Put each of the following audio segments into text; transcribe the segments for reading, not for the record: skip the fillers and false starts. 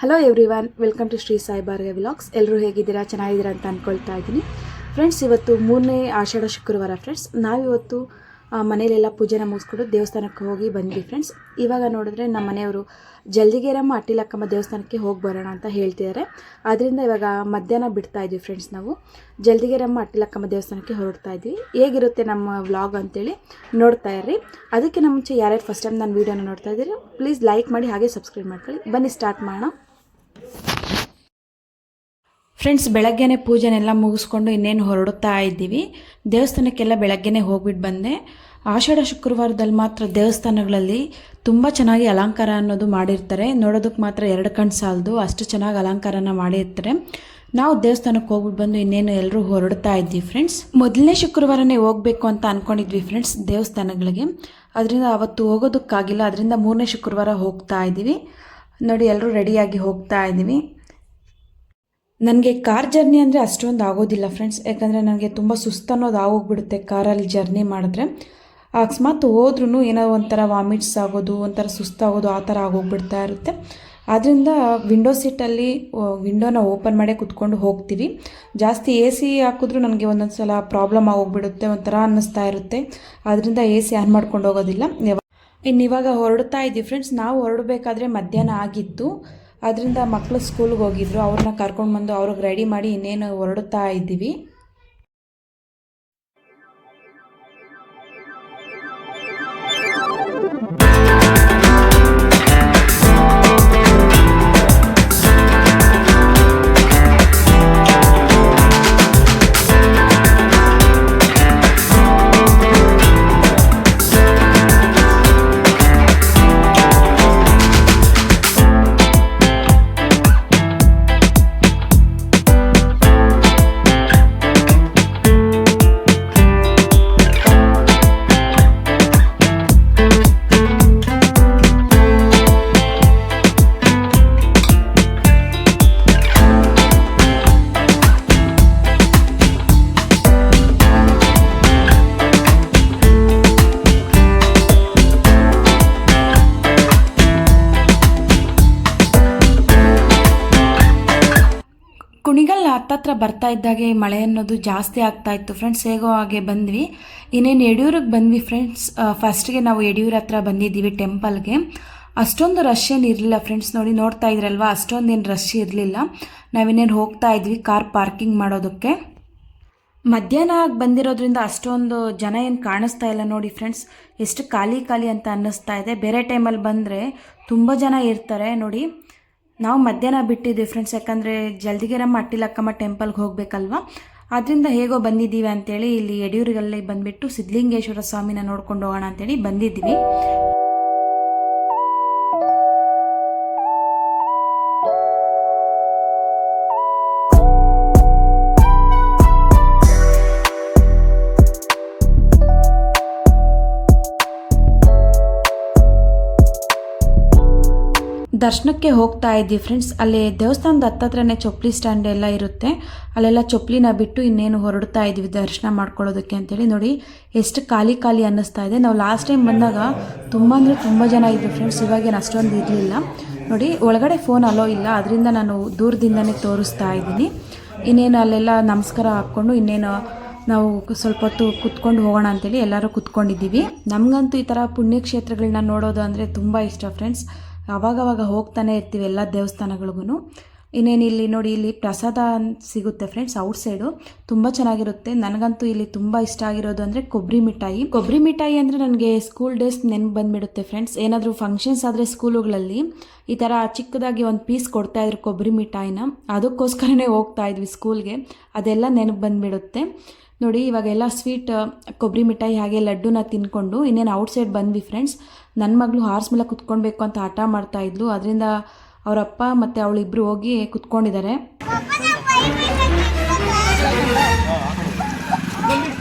Hello everyone, welcome to Shri Sai Bhargavi vlogs. ಎಲ್ಲರೂ ಹೇಗಿದ್ದೀರಾ? ಚೆನ್ನಾಗಿದ್ದೀರಾ ಅಂತ ಅಂದ್ಕೊಳ್ತಾ ಇದ್ದೀನಿ ಫ್ರೆಂಡ್ಸ್. ಇವತ್ತು 3ನೇ ಆಷಾಢ ಶುಕ್ರವಾರ ಫ್ರೆಂಡ್ಸ್. ನಾವಿವತ್ತು ಮನೇಲೆಲ್ಲ ಪೂಜೆನ ಮುಗಿಸ್ಕೊಂಡು ದೇವಸ್ಥಾನಕ್ಕೆ ಹೋಗಿ ಬಂದ್ವಿ ಫ್ರೆಂಡ್ಸ್. ಇವಾಗ ನೋಡಿದ್ರೆ ನಮ್ಮ ಮನೆಯವರು ಜಲ್ದಿಗೆರಮ್ಮ ಅಟ್ಟಿಲಕ್ಕಮ್ಮ ದೇವಸ್ಥಾನಕ್ಕೆ ಹೋಗಿ ಬರೋಣ ಅಂತ ಹೇಳ್ತಿದ್ದಾರೆ. ಆದ್ದರಿಂದ ಇವಾಗ ಮಧ್ಯಾಹ್ನ ಬಿಡ್ತಾ ಇದ್ವಿ ಫ್ರೆಂಡ್ಸ್. ನಾವು ಜಲ್ದಿಗೆರಮ್ಮ ಅಟ್ಟಿಲಕ್ಕಮ್ಮ ದೇವಸ್ಥಾನಕ್ಕೆ ಹೊರಡ್ತಾ ಇದ್ವಿ. ಹೇಗಿರುತ್ತೆ ನಮ್ಮ ವ್ಲಾಗ್ ಅಂತೇಳಿ ನೋಡ್ತಾ ಇರ್ರಿ. ಅದಕ್ಕಿಂತ ಮುಂಚೆ ಯಾರ್ಯಾರು ಫಸ್ಟ್ ಟೈಮ್ ನಾನು ವೀಡಿಯೋನ ನೋಡ್ತಾ ಇದ್ದೀರಿ ಪ್ಲೀಸ್ ಲೈಕ್ ಮಾಡಿ, ಹಾಗೆ ಸಬ್ಸ್ಕ್ರೈಬ್ ಮಾಡ್ಕೊಳ್ಳಿ. ಬನ್ನಿ ಸ್ಟಾರ್ಟ್ ಮಾಡೋಣ ಫ್ರೆಂಡ್ಸ್. ಬೆಳಗ್ಗೆನೇ ಪೂಜೆನೆಲ್ಲ ಮುಗಿಸ್ಕೊಂಡು ಇನ್ನೇನು ಹೊರಡುತ್ತಾ ಇದ್ದೀವಿ. ದೇವಸ್ಥಾನಕ್ಕೆಲ್ಲ ಬೆಳಗ್ಗೆನೇ ಹೋಗ್ಬಿಟ್ಟು ಬಂದೆ. ಆಷಾಢ ಶುಕ್ರವಾರದಲ್ಲಿ ಮಾತ್ರ ದೇವಸ್ಥಾನಗಳಲ್ಲಿ ತುಂಬ ಚೆನ್ನಾಗಿ ಅಲಂಕಾರ ಅನ್ನೋದು ಮಾಡಿರ್ತಾರೆ. ನೋಡೋದಕ್ಕೆ ಮಾತ್ರ 2 ಕಣ್ಣು ಸಾಲದು, ಅಷ್ಟು ಚೆನ್ನಾಗಿ ಅಲಂಕಾರನ ಮಾಡಿರ್ತಾರೆ. ನಾವು ದೇವಸ್ಥಾನಕ್ಕೆ ಹೋಗ್ಬಿಟ್ಟು ಬಂದು ಇನ್ನೇನು ಎಲ್ಲರೂ ಹೊರಡ್ತಾ ಇದ್ವಿ ಫ್ರೆಂಡ್ಸ್. ಮೊದಲನೇ ಶುಕ್ರವಾರನೇ ಹೋಗಬೇಕು ಅಂತ ಅಂದ್ಕೊಂಡಿದ್ವಿ ಫ್ರೆಂಡ್ಸ್ ದೇವಸ್ಥಾನಗಳಿಗೆ. ಅದರಿಂದ ಅವತ್ತು ಹೋಗೋದಕ್ಕಾಗಿಲ್ಲ. ಅದರಿಂದ 3ನೇ ಶುಕ್ರವಾರ ಹೋಗ್ತಾ ಇದ್ದೀವಿ. ನೋಡಿ, ಎಲ್ಲರೂ ರೆಡಿಯಾಗಿ ಹೋಗ್ತಾ ಇದ್ದೀವಿ. ನನಗೆ ಕಾರ್ ಜರ್ನಿ ಅಂದರೆ ಅಷ್ಟೊಂದು ಆಗೋದಿಲ್ಲ ಫ್ರೆಂಡ್ಸ್. ಯಾಕಂದರೆ ನನಗೆ ತುಂಬ ಸುಸ್ತು ಅನ್ನೋದು ಆಗೋಗ್ಬಿಡುತ್ತೆ ಕಾರಲ್ಲಿ ಜರ್ನಿ ಮಾಡಿದ್ರೆ. ಅಕಸ್ಮಾತ್ ಹೋದ್ರೂ ಏನೋ ಒಂಥರ ವಾಮಿಟ್ಸ್ ಆಗೋದು, ಒಂಥರ ಸುಸ್ತಾಗೋದು, ಆ ಥರ ಆಗೋಗ್ಬಿಡ್ತಾ ಇರುತ್ತೆ. ಆದ್ದರಿಂದ ವಿಂಡೋ ಸೀಟಲ್ಲಿ ವಿಂಡೋನ ಓಪನ್ ಮಾಡೇ ಕುತ್ಕೊಂಡು ಹೋಗ್ತೀವಿ. ಜಾಸ್ತಿ ಎ ಸಿ ಹಾಕಿದ್ರೂ ನನಗೆ ಒಂದೊಂದು ಸಲ ಪ್ರಾಬ್ಲಮ್ ಆಗೋಗ್ಬಿಡುತ್ತೆ, ಒಂಥರ ಅನ್ನಿಸ್ತಾ ಇರುತ್ತೆ. ಆದ್ದರಿಂದ ಎ ಸಿ ಆನ್ ಮಾಡ್ಕೊಂಡು ಹೋಗೋದಿಲ್ಲ. ಇವಾಗ ಹೊರಡ್ತಾ ಇದ್ದೀವಿ ಫ್ರೆಂಡ್ಸ್. ನಾವು ಹೊರಡಬೇಕಾದ್ರೆ ಮಧ್ಯಾಹ್ನ ಆಗಿತ್ತು. ಅದರಿಂದ ಮಕ್ಕಳು ಸ್ಕೂಲ್ಗೆ ಹೋಗಿದ್ರು, ಅವ್ರನ್ನ ಕರ್ಕೊಂಡು ಬಂದು ಅವ್ರಿಗೆ ರೆಡಿ ಮಾಡಿ ಇನ್ನೇನು ಹೊರಡುತ್ತಾ ಇದ್ದೀವಿ. ಕುಣಿಗಲ್ ಹತ್ತತ್ರ ಬರ್ತಾ ಇದ್ದಾಗೆ ಮಳೆ ಅನ್ನೋದು ಜಾಸ್ತಿ ಆಗ್ತಾ ಇತ್ತು ಫ್ರೆಂಡ್ಸ್. ಹೇಗೋ ಹಾಗೆ ಬಂದ್ವಿ. ಇನ್ನೇನು ಯಡಿಯೂರಿಗೆ ಬಂದ್ವಿ ಫ್ರೆಂಡ್ಸ್. ಫಸ್ಟ್ಗೆ ನಾವು ಯಡಿಯೂರ ಹತ್ರ ಬಂದಿದ್ದೀವಿ ಟೆಂಪಲ್ಗೆ. ಅಷ್ಟೊಂದು ರಶ್ ಏನು ಇರಲಿಲ್ಲ ಫ್ರೆಂಡ್ಸ್. ನೋಡ್ತಾ ಇದ್ರಲ್ವ, ಅಷ್ಟೊಂದೇನು ರಶ್ ಇರಲಿಲ್ಲ. ನಾವಿನ್ನೇನು ಹೋಗ್ತಾ ಇದ್ವಿ ಕಾರ್ ಪಾರ್ಕಿಂಗ್ ಮಾಡೋದಕ್ಕೆ. ಮಧ್ಯಾಹ್ನ ಬಂದಿರೋದ್ರಿಂದ ಅಷ್ಟೊಂದು ಜನ ಏನು ಕಾಣಿಸ್ತಾ ಇಲ್ಲ ನೋಡಿ ಫ್ರೆಂಡ್ಸ್. ಎಷ್ಟು ಖಾಲಿ ಖಾಲಿ ಅಂತ ಅನ್ನಿಸ್ತಾ ಇದೆ. ಬೇರೆ ಟೈಮಲ್ಲಿ ಬಂದರೆ ತುಂಬ ಜನ ಇರ್ತಾರೆ ನೋಡಿ. ನಾವು ಮಧ್ಯಾಹ್ನ ಬಿಟ್ಟಿದ್ವಿ ಫ್ರೆಂಡ್ಸ್. ಯಾಕಂದರೆ ಜಲ್ದಿಗೆರಮ್ಮ ಅಟ್ಟಿಲಕ್ಕಮ್ಮ ಟೆಂಪಲ್ಗೆ ಹೋಗಬೇಕಲ್ವ. ಅದರಿಂದ ಹೇಗೋ ಬಂದಿದ್ದೀವಿ ಅಂತೇಳಿ ಇಲ್ಲಿ ಯಡಿಯೂರಿಗಲ್ಲಿ ಬಂದುಬಿಟ್ಟು ಸಿದ್ಧಲಿಂಗೇಶ್ವರ ಸ್ವಾಮಿನ ನೋಡ್ಕೊಂಡು ಹೋಗೋಣ ಅಂತೇಳಿ ಬಂದಿದ್ದೀವಿ. ದರ್ಶನಕ್ಕೆ ಹೋಗ್ತಾ ಇದ್ವಿ ಫ್ರೆಂಡ್ಸ್. ಅಲ್ಲಿ ದೇವಸ್ಥಾನದ ಹತ್ತತ್ರನೇ ಚೊಪ್ಲಿ ಸ್ಟ್ಯಾಂಡ್ ಎಲ್ಲ ಇರುತ್ತೆ. ಅಲ್ಲೆಲ್ಲ ಚೊಪ್ಲಿನ ಬಿಟ್ಟು ಇನ್ನೇನು ಹೊರಡ್ತಾ ಇದ್ವಿ ದರ್ಶನ ಮಾಡ್ಕೊಳ್ಳೋದಕ್ಕೆ ಅಂತೇಳಿ. ನೋಡಿ ಎಷ್ಟು ಖಾಲಿ ಖಾಲಿ ಅನ್ನಿಸ್ತಾ ಇದೆ. ನಾವು ಲಾಸ್ಟ್ ಟೈಮ್ ಬಂದಾಗ ತುಂಬ ಅಂದರೆ ತುಂಬ ಜನ ಇದ್ದರು ಫ್ರೆಂಡ್ಸ್. ಇವಾಗೇನು ಅಷ್ಟೊಂದು ಇರಲಿಲ್ಲ ನೋಡಿ. ಒಳಗಡೆ ಫೋನ್ ಅಲೋ ಇಲ್ಲ, ಅದರಿಂದ ನಾನು ದೂರದಿಂದನೇ ತೋರಿಸ್ತಾ ಇದ್ದೀನಿ. ಇನ್ನೇನು ಅಲ್ಲೆಲ್ಲ ನಮಸ್ಕಾರ ಹಾಕ್ಕೊಂಡು ಇನ್ನೇನು ನಾವು ಸ್ವಲ್ಪ ಹೊತ್ತು ಕುತ್ಕೊಂಡು ಹೋಗೋಣ ಅಂತೇಳಿ ಎಲ್ಲರೂ ಕುತ್ಕೊಂಡಿದ್ದೀವಿ. ನಮಗಂತೂ ಈ ಥರ ಪುಣ್ಯಕ್ಷೇತ್ರಗಳನ್ನ ನೋಡೋದು ಅಂದರೆ ತುಂಬ ಇಷ್ಟ ಫ್ರೆಂಡ್ಸ್. ಅವಾಗವಾಗ ಹೋಗ್ತಾನೆ ಇರ್ತೀವಿ ಎಲ್ಲ ದೇವಸ್ಥಾನಗಳಿಗೂ. ಇನ್ನೇನು ಇಲ್ಲಿ ನೋಡಿ, ಇಲ್ಲಿ ಪ್ರಸಾದ ಸಿಗುತ್ತೆ ಫ್ರೆಂಡ್ಸ್ ಔಟ್ಸೈಡು. ತುಂಬ ಚೆನ್ನಾಗಿರುತ್ತೆ. ನನಗಂತೂ ಇಲ್ಲಿ ತುಂಬ ಇಷ್ಟ ಆಗಿರೋದು ಅಂದರೆ ಕೊಬ್ಬರಿ ಮಿಠಾಯಿ. ಕೊಬ್ಬರಿ ಮಿಠಾಯಿ ಅಂದರೆ ನನಗೆ ಸ್ಕೂಲ್ ಡೇಸ್ ನೆನಪು ಬಂದುಬಿಡುತ್ತೆ ಫ್ರೆಂಡ್ಸ್. ಏನಾದರೂ ಫಂಕ್ಷನ್ಸ್ ಆದರೆ ಸ್ಕೂಲುಗಳಲ್ಲಿ ಈ ಥರ ಚಿಕ್ಕದಾಗಿ ಒಂದು ಪೀಸ್ ಕೊಡ್ತಾಯಿದ್ರು ಕೊಬ್ಬರಿ ಮಿಠಾಯಿನ. ಅದಕ್ಕೋಸ್ಕರನೇ ಹೋಗ್ತಾ ಇದ್ವಿ ಸ್ಕೂಲ್ಗೆ. ಅದೆಲ್ಲ ನೆನಪು ಬಂದುಬಿಡುತ್ತೆ ನೋಡಿ. ಇವಾಗೆಲ್ಲ ಸ್ವೀಟ್ ಕೊಬ್ಬರಿ ಮಿಠಾಯಿ ಹಾಗೆ ಲಡ್ಡುನ ತಿನ್ಕೊಂಡು ಇನ್ನೇನು ಔಟ್ಸೈಡ್ ಬಂದ್ವಿ ಫ್ರೆಂಡ್ಸ್. ನನ್ನ ಮಗಳು ಹಾರ್ಸ್ ಮೇಲೆ ಕುತ್ಕೊಳ್ಬೇಕು ಅಂತ ಹಠ ಮಾಡ್ತಾಯಿದ್ಲು. ಅದರಿಂದ ಅವರಪ್ಪ ಮತ್ತು ಅವಳಿಬ್ಬರು ಹೋಗಿ ಕುತ್ಕೊಂಡಿದ್ದಾರೆ.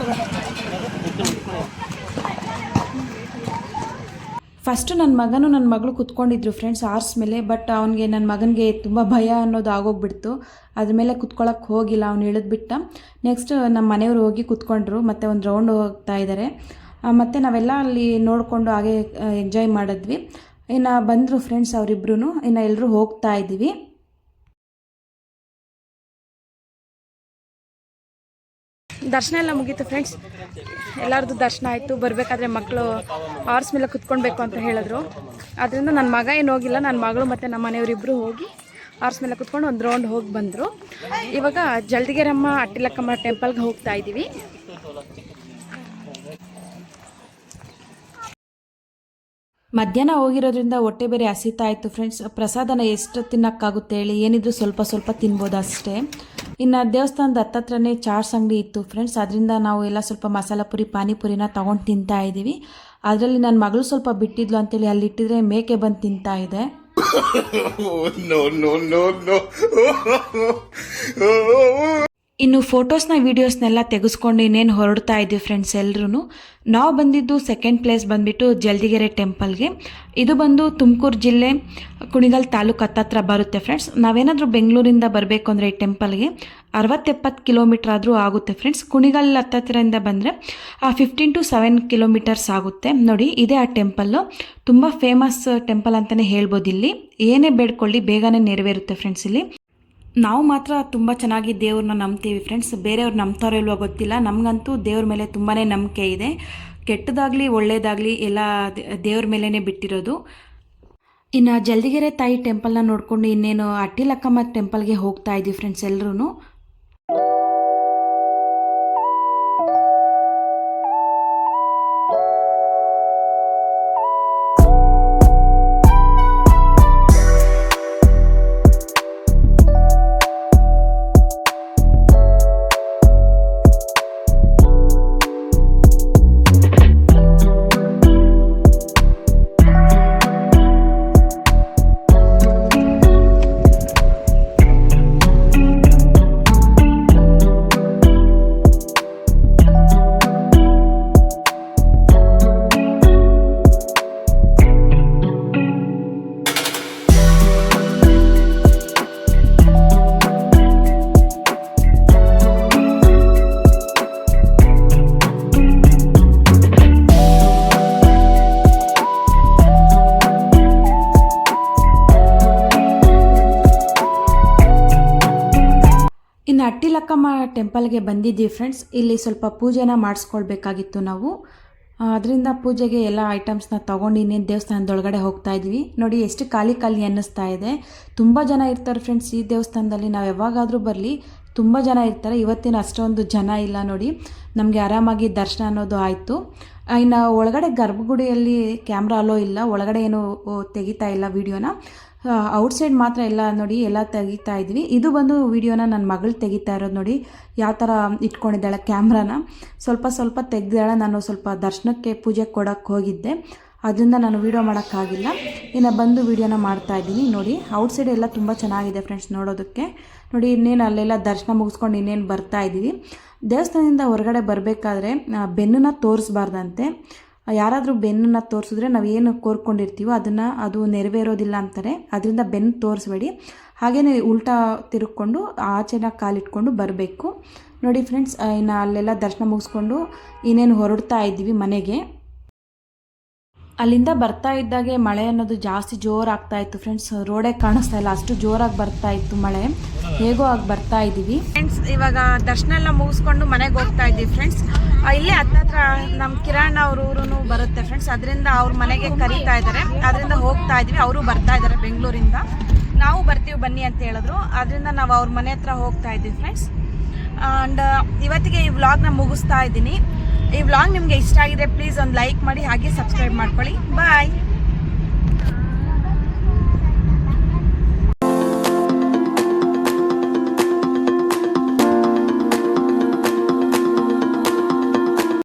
ಫಸ್ಟು ನನ್ನ ಮಗನು ನನ್ನ ಮಗಳು ಕುತ್ಕೊಂಡಿದ್ರು ಫ್ರೆಂಡ್ಸ್ ಹಾರ್ಸ್ ಮೇಲೆ. ಬಟ್ ಅವನಿಗೆ, ನನ್ನ ಮಗನಿಗೆ ತುಂಬ ಭಯ ಅನ್ನೋದು ಆಗೋಗ್ಬಿಡ್ತು. ಅದ್ರ ಮೇಲೆ ಕುತ್ಕೊಳ್ಳೋಕ್ಕೆ ಹೋಗಿಲ್ಲ, ಅವ್ನು ಇಳಿದ್ಬಿಟ್ಟ. ನೆಕ್ಸ್ಟ್ ನಮ್ಮ ಮನೆಯವರು ಹೋಗಿ ಕುತ್ಕೊಂಡ್ರು, ಮತ್ತು ಒಂದು ರೌಂಡ್ ಹೋಗ್ತಾ ಇದ್ದಾರೆ. ಮತ್ತು ನಾವೆಲ್ಲ ಅಲ್ಲಿ ನೋಡಿಕೊಂಡು ಹಾಗೆ ಎಂಜಾಯ್ ಮಾಡಿದ್ವಿ. ಇನ್ನು ಬಂದರು ಫ್ರೆಂಡ್ಸ್ ಅವರಿಬ್ರು. ಇನ್ನು ಎಲ್ಲರೂ ಹೋಗ್ತಾ ಇದ್ದೀವಿ. ದರ್ಶನ ಎಲ್ಲ ಮುಗೀತು ಫ್ರೆಂಡ್ಸ್. ಎಲ್ಲರದ್ದು ದರ್ಶನ ಆಯಿತು. ಬರಬೇಕಾದ್ರೆ ಮಕ್ಕಳು ಹಾರ್ಸ್ ಮೇಲೆ ಕುತ್ಕೊಳ್ಬೇಕು ಅಂತ ಹೇಳಿದ್ರು. ಅದರಿಂದ ನನ್ನ ಮಗ ಏನು ಹೋಗಿಲ್ಲ, ನನ್ನ ಮಗಳು ಮತ್ತು ನಮ್ಮ ಮನೆಯವರಿಬ್ಬರು ಹೋಗಿ ಹಾರ್ಸ್ ಮೇಲೆ ಕುತ್ಕೊಂಡು ಒಂದು ರೌಂಡ್ ಹೋಗಿ ಬಂದರು. ಇವಾಗ ಜಲ್ದಿಗೆರಮ್ಮ ಅಟ್ಟಿಲಕ್ಕಮ್ಮ ಟೆಂಪಲ್ಗೆ ಹೋಗ್ತಾ ಇದ್ದೀವಿ. ಮಧ್ಯಾಹ್ನ ಹೋಗಿರೋದ್ರಿಂದ ಹೊಟ್ಟೆ ಬೇರೆ ಹಸಿತಾ ಇತ್ತು ಫ್ರೆಂಡ್ಸ್. ಪ್ರಸಾದನ ಎಷ್ಟು ತಿನ್ನೋಕ್ಕಾಗುತ್ತೆ ಹೇಳಿ, ಏನಿದ್ರು ಸ್ವಲ್ಪ ಸ್ವಲ್ಪ ತಿನ್ಬೋದು ಅಷ್ಟೇ. ಇನ್ನು ದೇವಸ್ಥಾನದ ಹತ್ತತ್ರನೇ ಚಾಟ್ಸ್ ಅಂಗಡಿ ಇತ್ತು ಫ್ರೆಂಡ್ಸ್. ಅದರಿಂದ ನಾವು ಎಲ್ಲ ಸ್ವಲ್ಪ ಮಸಾಲ ಪುರಿ ಪಾನಿಪುರಿನ ತೊಗೊಂಡು ತಿಂತಾ ಇದ್ದೀವಿ. ಅದರಲ್ಲಿ ನನ್ನ ಮಗಳು ಸ್ವಲ್ಪ ಬಿಟ್ಟಿದ್ಲು ಅಂತೇಳಿ ಅಲ್ಲಿ ಇಟ್ಟಿದ್ರೆ ಮೇಕೆ ಬಂದು ತಿಂತಾ ಇದೆ. ಇನ್ನು ಫೋಟೋಸ್ನ ವೀಡಿಯೋಸ್ನೆಲ್ಲ ತೆಗೆಸ್ಕೊಂಡು ಇನ್ನೇನು ಹೊರಡ್ತಾ ಇದ್ದೀವಿ ಫ್ರೆಂಡ್ಸ್ ಎಲ್ಲರೂ. ನಾವು ಬಂದಿದ್ದು ಸೆಕೆಂಡ್ ಪ್ಲೇಸ್ ಬಂದುಬಿಟ್ಟು ಜಲ್ದಿಗೆರೆ ಟೆಂಪಲ್ಗೆ. ಇದು ಬಂದು ತುಮಕೂರು ಜಿಲ್ಲೆ ಕುಣಿಗಲ್ ತಾಲೂಕು ಹತ್ತತ್ರ ಬರುತ್ತೆ ಫ್ರೆಂಡ್ಸ್. ನಾವೇನಾದರೂ ಬೆಂಗಳೂರಿಂದ ಬರಬೇಕು ಅಂದರೆ ಈ ಟೆಂಪಲ್ಗೆ 60-70 ಕಿಲೋಮೀಟ್ರ್ ಆದರೂ ಆಗುತ್ತೆ ಫ್ರೆಂಡ್ಸ್. ಕುಣಿಗಲ್ ಹತ್ತತ್ರದಿಂದ ಬಂದರೆ 15 to 7 ಕಿಲೋಮೀಟರ್ಸ್ ಆಗುತ್ತೆ. ನೋಡಿ ಇದೇ ಆ ಟೆಂಪಲ್ಲು. ತುಂಬ ಫೇಮಸ್ ಟೆಂಪಲ್ ಅಂತಲೇ ಹೇಳ್ಬೋದು. ಇಲ್ಲಿ ಏನೇ ಬೇಡ್ಕೊಳ್ಳಿ ಬೇಗನೆ ನೆರವೇರುತ್ತೆ ಫ್ರೆಂಡ್ಸ್. ಇಲ್ಲಿ ನಾವು ಮಾತ್ರ ತುಂಬ ಚೆನ್ನಾಗಿ ದೇವ್ರನ್ನ ನಂಬ್ತೀವಿ ಫ್ರೆಂಡ್ಸ್. ಬೇರೆಯವ್ರು ನಂಬ್ತಾರೋ ಇಲ್ವೋ ಗೊತ್ತಿಲ್ಲ, ನಮಗಂತೂ ದೇವ್ರ ಮೇಲೆ ತುಂಬಾ ನಂಬಿಕೆ ಇದೆ. ಕೆಟ್ಟದಾಗಲಿ ಒಳ್ಳೆಯದಾಗಲಿ ಎಲ್ಲ ದೇವ್ರ ಮೇಲೇ ಬಿಟ್ಟಿರೋದು. ಇನ್ನು ಜಲ್ದಿಗೆರೆ ತಾಯಿ ಟೆಂಪಲ್ನ ನೋಡಿಕೊಂಡು ಇನ್ನೇನು ಅಟ್ಟಿಲಕ್ಕಮ್ಮ ಟೆಂಪಲ್ಗೆ ಹೋಗ್ತಾ ಇದ್ದೀವಿ ಫ್ರೆಂಡ್ಸ್ ಎಲ್ಲರೂ. ಇನ್ನು ಅಟ್ಟಿಲಕ್ಕಮ್ಮ ಟೆಂಪಲ್ಗೆ ಬಂದಿದ್ದೀವಿ ಫ್ರೆಂಡ್ಸ್. ಇಲ್ಲಿ ಸ್ವಲ್ಪ ಪೂಜೆನ ಮಾಡಿಸ್ಕೊಳ್ಬೇಕಾಗಿತ್ತು ನಾವು. ಅದರಿಂದ ಪೂಜೆಗೆ ಎಲ್ಲ ಐಟಮ್ಸ್ನ ತೊಗೊಂಡು ಇನ್ನೇನು ದೇವಸ್ಥಾನದೊಳಗಡೆ ಹೋಗ್ತಾ ಇದ್ವಿ. ನೋಡಿ ಎಷ್ಟು ಖಾಲಿ ಅನ್ನಿಸ್ತಾ ಇದೆ. ತುಂಬ ಜನ ಇರ್ತಾರೆ ಫ್ರೆಂಡ್ಸ್ ಈ ದೇವಸ್ಥಾನದಲ್ಲಿ. ನಾವು ಯಾವಾಗಾದರೂ ಬರಲಿ ತುಂಬ ಜನ ಇರ್ತಾರೆ. ಇವತ್ತಿನ ಅಷ್ಟೊಂದು ಜನ ಇಲ್ಲ ನೋಡಿ. ನಮಗೆ ಆರಾಮಾಗಿ ದರ್ಶನ ಅನ್ನೋದು ಆಯಿತು. ಇನ್ನು ಒಳಗಡೆ ಗರ್ಭಗುಡಿಯಲ್ಲಿ ಕ್ಯಾಮ್ರಾ ಅಲೋ ಇಲ್ಲ, ಒಳಗಡೆ ಏನು ತೆಗಿತಾ ಇಲ್ಲ ವೀಡಿಯೋನ. ಔಟ್ಸೈಡ್ ಮಾತ್ರ ಎಲ್ಲ ನೋಡಿ ಎಲ್ಲ ತೆಗಿತಾ ಇದ್ವಿ. ಇದು ಬಂದು ವೀಡಿಯೋನ ನನ್ನ ಮಗಳು ತೆಗಿತಾ ಇರೋದು. ನೋಡಿ ಯಾವ ಥರ ಇಟ್ಕೊಂಡಿದ್ದಾಳೆ ಕ್ಯಾಮ್ರಾನ. ಸ್ವಲ್ಪ ತೆಗ್ದಾಳೆ. ನಾನು ಸ್ವಲ್ಪ ದರ್ಶನಕ್ಕೆ ಪೂಜೆ ಕೊಡೋಕ್ಕೆ ಹೋಗಿದ್ದೆ, ಅದರಿಂದ ನಾನು ವೀಡಿಯೋ ಮಾಡೋಕ್ಕಾಗಿಲ್ಲ. ಇನ್ನು ಬಂದು ವೀಡಿಯೋನ ಮಾಡ್ತಾ ಇದ್ದೀನಿ. ನೋಡಿ ಔಟ್ಸೈಡ್ ಎಲ್ಲ ತುಂಬ ಚೆನ್ನಾಗಿದೆ ಫ್ರೆಂಡ್ಸ್ ನೋಡೋದಕ್ಕೆ. ನೋಡಿ ಇನ್ನೇನು ಅಲ್ಲೆಲ್ಲ ದರ್ಶನ ಮುಗಿಸ್ಕೊಂಡು ಇನ್ನೇನು ಬರ್ತಾ ಇದ್ದೀವಿ. ದೇವಸ್ಥಾನದಿಂದ ಹೊರಗಡೆ ಬರಬೇಕಾದ್ರೆ ಬೆನ್ನನ್ನು ತೋರಿಸ್ಬಾರ್ದಂತೆ. ಯಾರಾದರೂ ಬೆನ್ನನ್ನು ತೋರಿಸಿದ್ರೆ ನಾವು ಏನು ಕೋರ್ಕೊಂಡಿರ್ತೀವೋ ಅದು ನೆರವೇರೋದಿಲ್ಲ ಅಂತಾರೆ. ಅದರಿಂದ ಬೆನ್ನು ತೋರಿಸ್ಬೇಡಿ. ಹಾಗೆಯೇ ಉಲ್ಟಾ ತಿರುಗಿಕೊಂಡು ಆಚೆನ ಕಾಲಿಟ್ಕೊಂಡು ಬರಬೇಕು. ನೋಡಿ ಫ್ರೆಂಡ್ಸ್, ಇನ್ನು ಅಲ್ಲೆಲ್ಲ ದರ್ಶನ ಮುಗಿಸ್ಕೊಂಡು ಇನ್ನೇನು ಹೊರಡ್ತಾ ಇದ್ದೀವಿ ಮನೆಗೆ. ಅಲ್ಲಿಂದ ಬರ್ತಾ ಇದ್ದಾಗೆ ಮಳೆ ಅನ್ನೋದು ಜಾಸ್ತಿ ಜೋರಾಗ್ತಾ ಇತ್ತು ಫ್ರೆಂಡ್ಸ್. ರೋಡೇ ಕಾಣಿಸ್ತಾ ಇಲ್ಲ, ಅಷ್ಟು ಜೋರಾಗಿ ಬರ್ತಾ ಇತ್ತು ಮಳೆ. ಹೇಗೋ ಆಗಿ ಬರ್ತಾ ಇದ್ದೀವಿ ಫ್ರೆಂಡ್ಸ್. ಇವಾಗ ದರ್ಶನ ಎಲ್ಲ ಮುಗಿಸ್ಕೊಂಡು ಮನೆಗೆ ಹೋಗ್ತಾ ಇದ್ದೀವಿ ಫ್ರೆಂಡ್ಸ್. ಇಲ್ಲೇ ಹತ್ತತ್ರ ನಮ್ಮ ಕಿರಣ್ ಅವ್ರ ಊರು ಬರುತ್ತೆ ಫ್ರೆಂಡ್ಸ್. ಅದರಿಂದ ಅವ್ರ ಮನೆಗೆ ಕರೀತಾ ಇದ್ದಾರೆ, ಅದರಿಂದ ಹೋಗ್ತಾ ಇದ್ದೀವಿ. ಅವರು ಬರ್ತಾ ಇದ್ದಾರೆ ಬೆಂಗಳೂರಿಂದ. ನಾವು ಬರ್ತೀವಿ ಬನ್ನಿ ಅಂತ ಹೇಳಿದ್ರು, ಅದರಿಂದ ನಾವು ಅವ್ರ ಮನೆ ಹತ್ರ ಹೋಗ್ತಾ ಇದ್ದೀವಿ ಫ್ರೆಂಡ್ಸ್. ಆ್ಯಂಡ್ ಇವತ್ತಿಗೆ ಈ ವ್ಲಾಗ್ನ ಮುಗಿಸ್ತಾ ಇದ್ದೀನಿ. ಈ ವ್ಲಾಗ್ ನಿಮಗೆ ಇಷ್ಟ ಆಗಿದೆ ಪ್ಲೀಸ್ ಒಂದು ಲೈಕ್ ಮಾಡಿ, ಹಾಗೆ ಸಬ್ಸ್ಕ್ರೈಬ್ ಮಾಡ್ಕೊಳ್ಳಿ. ಬಾಯ್.